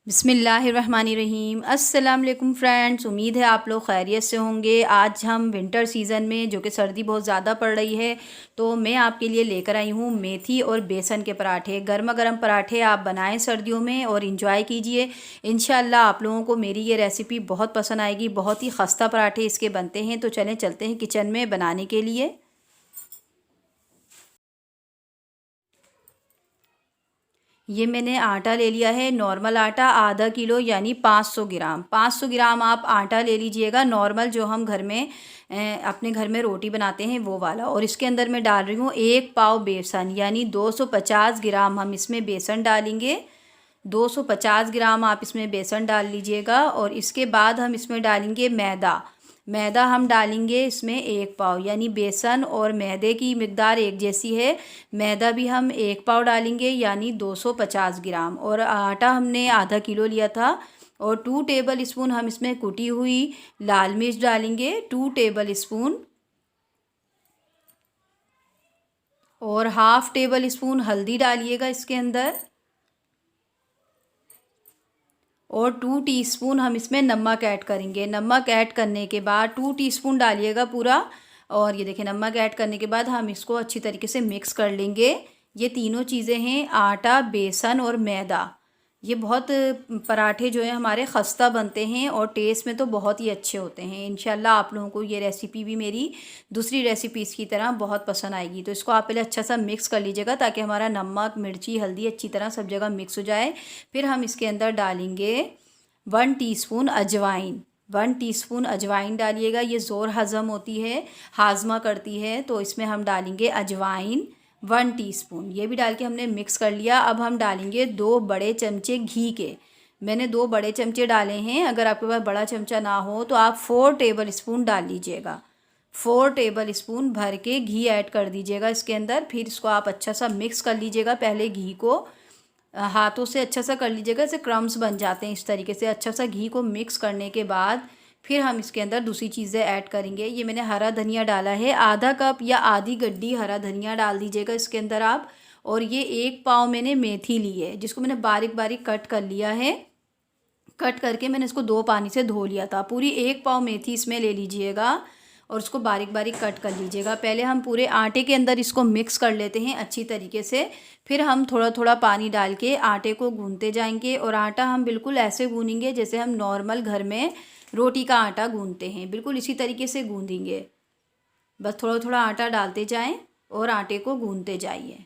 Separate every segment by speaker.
Speaker 1: बिस्मिल्लाहिर्रहमानिर्रहीम। अस्सलाम वालेकुम फ्रेंड्स, उम्मीद है आप लोग खैरियत से होंगे। आज हम विंटर सीज़न में जो कि सर्दी बहुत ज़्यादा पड़ रही है, तो मैं आपके लिए लेकर आई हूँ मेथी और बेसन के पराठे। गर्मा गर्म पराठे आप बनाएं सर्दियों में और इंजॉय कीजिए। इंशाल्लाह आप लोगों को मेरी ये रेसिपी बहुत पसंद आएगी। बहुत ही खस्ता पराठे इसके बनते हैं। तो चलें चलते हैं किचन में बनाने के लिए। ये मैंने आटा ले लिया है, नॉर्मल आटा आधा किलो यानी 500 ग्राम। 500 ग्राम आप आटा ले लीजिएगा, नॉर्मल जो हम घर में अपने घर में रोटी बनाते हैं वो वाला। और इसके अंदर मैं डाल रही हूँ 1 पाव बेसन यानी 250 ग्राम हम इसमें बेसन डालेंगे। 250 ग्राम आप इसमें बेसन डाल लीजिएगा। और इसके बाद हम इसमें डालेंगे मैदा। मैदा हम डालेंगे इसमें 1 पाव, यानी बेसन और मैदे की मिकदार एक जैसी है। मैदा भी हम 1 पाव डालेंगे यानी 250 ग्राम। और आटा हमने आधा किलो लिया था। और 2 टेबल स्पून हम इसमें कुटी हुई लाल मिर्च डालेंगे, 2 टेबल स्पून। और हाफ़ टेबल स्पून हल्दी डालिएगा इसके अंदर। और 2 टीस्पून हम इसमें नमक ऐड करेंगे। नमक ऐड करने के बाद 2 टीस्पून डालिएगा पूरा। और ये देखिए नमक ऐड करने के बाद हम इसको अच्छी तरीके से मिक्स कर लेंगे। ये तीनों चीज़ें हैं, आटा, बेसन और मैदा। ये बहुत पराठे जो हैं हमारे खस्ता बनते हैं और टेस्ट में तो बहुत ही अच्छे होते हैं। इंशाल्लाह आप लोगों को ये रेसिपी भी मेरी दूसरी रेसिपीज़ की तरह बहुत पसंद आएगी। तो इसको आप पहले अच्छा सा मिक्स कर लीजिएगा ताकि हमारा नमक, मिर्ची, हल्दी अच्छी तरह सब जगह मिक्स हो जाए। फिर हम इसके अंदर डालेंगे 1 टीस्पून अजवाइन। 1 टीस्पून अजवाइन डालिएगा, ये ज़ोर हज़म होती है, हाजमा करती है। तो इसमें हम डालेंगे अजवाइन 1 टीस्पून। ये भी डाल के हमने मिक्स कर लिया। अब हम डालेंगे 2 बड़े चमचे घी के। मैंने 2 बड़े चमचे डाले हैं। अगर आपके पास बड़ा चमचा ना हो तो आप 4 टेबल स्पून डाल लीजिएगा। 4 टेबल स्पून भर के घी ऐड कर दीजिएगा इसके अंदर। फिर इसको आप अच्छा सा मिक्स कर लीजिएगा। पहले घी को हाथों से अच्छा सा कर लीजिएगा, ऐसे क्रम्स बन जाते हैं इस तरीके से। अच्छा सा घी को मिक्स करने के बाद फिर हम इसके अंदर दूसरी चीज़ें ऐड करेंगे। ये मैंने हरा धनिया डाला है, आधा कप या आधी गड्डी हरा धनिया डाल दीजिएगा इसके अंदर आप। और ये 1 पाव मैंने मेथी ली है, जिसको मैंने बारीक बारीक कट कर लिया है। कट करके मैंने इसको 2 पानी से धो लिया था। पूरी 1 पाव मेथी इसमें ले लीजिएगा और उसको बारीक बारीक कट कर लीजिएगा। पहले हम पूरे आटे के अंदर इसको मिक्स कर लेते हैं अच्छी तरीके से। फिर हम थोड़ा थोड़ा पानी डाल के आटे को गूंथते जाएंगे। और आटा हम बिल्कुल ऐसे गूँधेंगे जैसे हम नॉर्मल घर में रोटी का आटा गूंथते हैं, बिल्कुल इसी तरीके से गूँधेंगे। बस थोड़ा थोड़ा आटा डालते जाएं और आटे को गूंथते जाइए,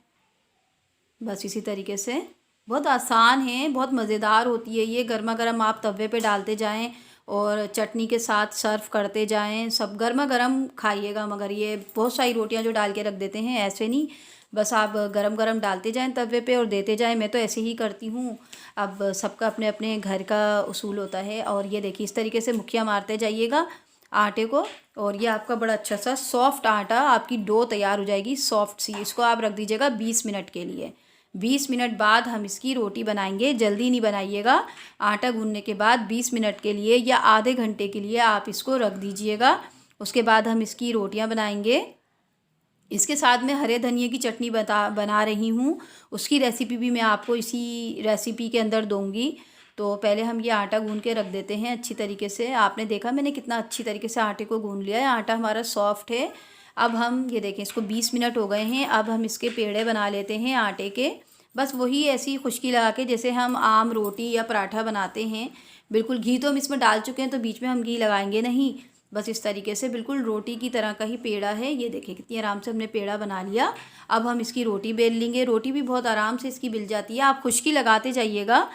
Speaker 1: बस इसी तरीके से। बहुत आसान है, बहुत मज़ेदार होती है ये। गर्मा गर्म आप तवे पे डालते जाएं और चटनी के साथ सर्व करते जाएं। सब गर्मा गर्म खाइएगा, मगर ये बहुत सारी रोटियां जो डाल के रख देते हैं ऐसे नहीं, बस आप गरम गरम डालते जाएं तवे पे और देते जाएं। मैं तो ऐसे ही करती हूँ। अब सबका अपने अपने घर का उसूल होता है। और ये देखिए इस तरीके से मुखिया मारते जाइएगा आटे को। और ये आपका बड़ा अच्छा सा सॉफ्ट आटा, आपकी डो तैयार हो जाएगी सॉफ्ट सी। इसको आप रख दीजिएगा 20 मिनट के लिए। 20 मिनट बाद हम इसकी रोटी बनाएंगे। जल्दी नहीं बनाइएगा। आटा गूंदने के बाद 20 मिनट के लिए या आधे घंटे के लिए आप इसको रख दीजिएगा। उसके बाद हम इसकी रोटियां बनाएंगे। इसके साथ में हरे धनिए की चटनी बना रही हूँ, उसकी रेसिपी भी मैं आपको इसी रेसिपी के अंदर दूंगी। तो पहले हम ये आटा गूंद के रख देते हैं अच्छी तरीके से। आपने देखा मैंने कितना अच्छी तरीके से आटे को गूंद लिया है, आटा हमारा सॉफ्ट है। अब हम ये देखें, इसको 20 मिनट हो गए हैं। अब हम इसके पेड़े बना लेते हैं आटे के। बस वही ऐसी खुशकी लगा के जैसे हम आम रोटी या पराठा बनाते हैं। बिल्कुल घी तो हम इसमें डाल चुके हैं, तो बीच में हम घी लगाएंगे नहीं। बस इस तरीके से बिल्कुल रोटी की तरह का ही पेड़ा है। ये देखिए कितनी आराम से हमने पेड़ा बना लिया। अब हम इसकी रोटी बेल लेंगे। रोटी भी बहुत आराम से इसकी बिल जाती है। आप खुशकी लगाते जाइएगा।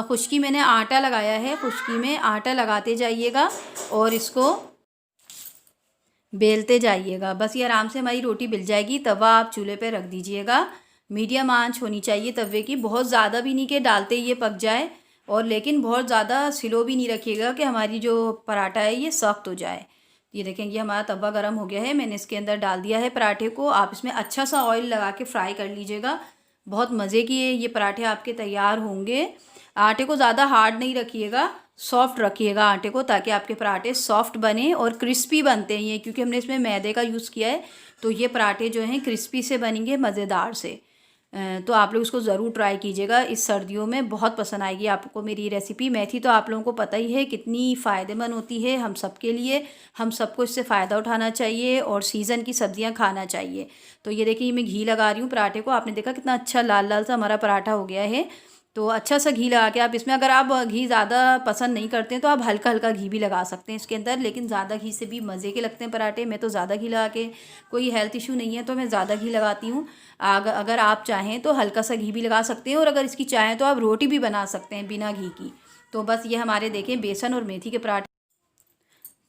Speaker 1: खुशकी मैंने आटा लगाया है, खुशकी में आटा लगाते जाइएगा और इसको बेलते जाइएगा। बस ये आराम से हमारी रोटी बिल जाएगी। तवा आप चूल्हे पे रख दीजिएगा। मीडियम आंच होनी चाहिए तवे की, बहुत ज़्यादा भी नहीं कि डालते ये पक जाए, और लेकिन बहुत ज़्यादा स्लो भी नहीं रखिएगा कि हमारी जो पराठा है ये सख्त हो जाए। ये देखेंगे हमारा तवा गर्म हो गया है। मैंने इसके अंदर डाल दिया है पराठे को। आप इसमें अच्छा सा ऑयल लगा के फ्राई कर लीजिएगा। बहुत मज़े के ये पराठे आपके तैयार होंगे। आटे को ज़्यादा हार्ड नहीं रखिएगा, सॉफ्ट रखिएगा आटे को, ताकि आपके पराठे सॉफ्ट बने और क्रिस्पी बनते हैं ये, क्योंकि हमने इसमें मैदे का यूज़ किया है। तो ये पराठे जो हैं क्रिस्पी से बनेंगे, मज़ेदार से। तो आप लोग इसको ज़रूर ट्राई कीजिएगा, इस सर्दियों में बहुत पसंद आएगी आपको मेरी रेसिपी। मेथी तो आप लोगों को पता ही है कितनी फ़ायदेमंद होती है हम सब के लिए, हम सबको इससे फ़ायदा उठाना चाहिए और सीज़न की सब्जियां खाना चाहिए। तो ये देखिए मैं घी लगा रही हूँ पराठे को, आपने देखा कितना अच्छा लाल लाल सा हमारा पराठा हो गया है। तो अच्छा सा घी लगा के आप इसमें, अगर आप घी ज़्यादा पसंद नहीं करते हैं तो आप हल्का हल्का घी भी लगा सकते हैं इसके अंदर, लेकिन ज़्यादा घी से भी मज़े के लगते हैं पराठे। मैं तो ज़्यादा घी लगा के, कोई हेल्थ इशू नहीं है तो मैं ज़्यादा घी लगाती हूँ। अगर आप चाहें तो हल्का सा घी भी लगा सकते हैं, और अगर इसकी चाहें तो आप रोटी भी बना सकते हैं बिना घी की। तो बस ये हमारे देखें बेसन और मेथी के पराठे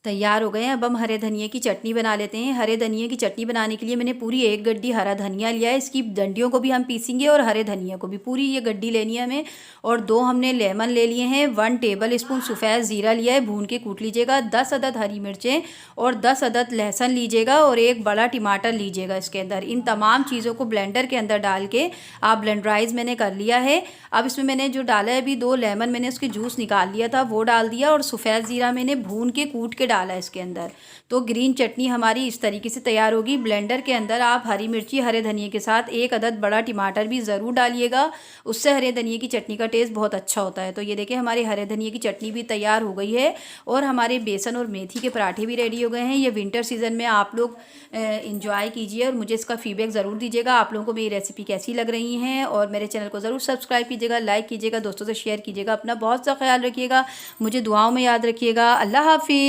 Speaker 1: तैयार हो गए हैं। अब हम हरे धनिए की चटनी बना लेते हैं। हरे धनिए की चटनी बनाने के लिए मैंने पूरी 1 गड्डी हरा धनिया लिया है। इसकी डंडियों को भी हम पीसेंगे और हरे धनिया को भी पूरी ये गड्डी लेनी है हमें। और 2 हमने लेमन ले लिए हैं। 1 टेबल स्पून सफ़ेद ज़ीरा लिया है, भून के कूट लीजिएगा। 10 अदद हरी मिर्चें और 10 अदद लहसुन लीजिएगा और 1 बड़ा टमाटर लीजिएगा इसके अंदर। इन तमाम चीज़ों को ब्लेंडर के अंदर डाल के आप ब्लेंडराइज मैंने कर लिया है। अब इसमें मैंने जो डाला है अभी 2 लेमन मैंने उसके जूस निकाल लिया था वो डाल दिया, और सफ़ेद ज़ीरा मैंने भून के कूट के डाला है इसके अंदर। तो ग्रीन चटनी हमारी इस तरीके से तैयार होगी। ब्लेंडर के अंदर आप हरी मिर्ची हरे धनिए के साथ 1 अदद बड़ा टमाटर भी ज़रूर डालिएगा, उससे हरे धनिए की चटनी का टेस्ट बहुत अच्छा होता है। तो ये देखिए हमारे हरे धनिए की चटनी भी तैयार हो गई है और हमारे बेसन और मेथी के पराठे भी रेडी हो गए हैं। ये विंटर सीज़न में आप लोग इंजॉय कीजिए और मुझे इसका फीडबैक ज़रूर दीजिएगा आप लोगों को मेरी रेसिपी कैसी लग रही हैं। और मेरे चैनल को ज़रूर सब्सक्राइब कीजिएगा, लाइक कीजिएगा, दोस्तों से शेयर कीजिएगा। अपना बहुत सा ख्याल रखिएगा, मुझे दुआओं में याद रखिएगा। अल्लाह हाफिज़।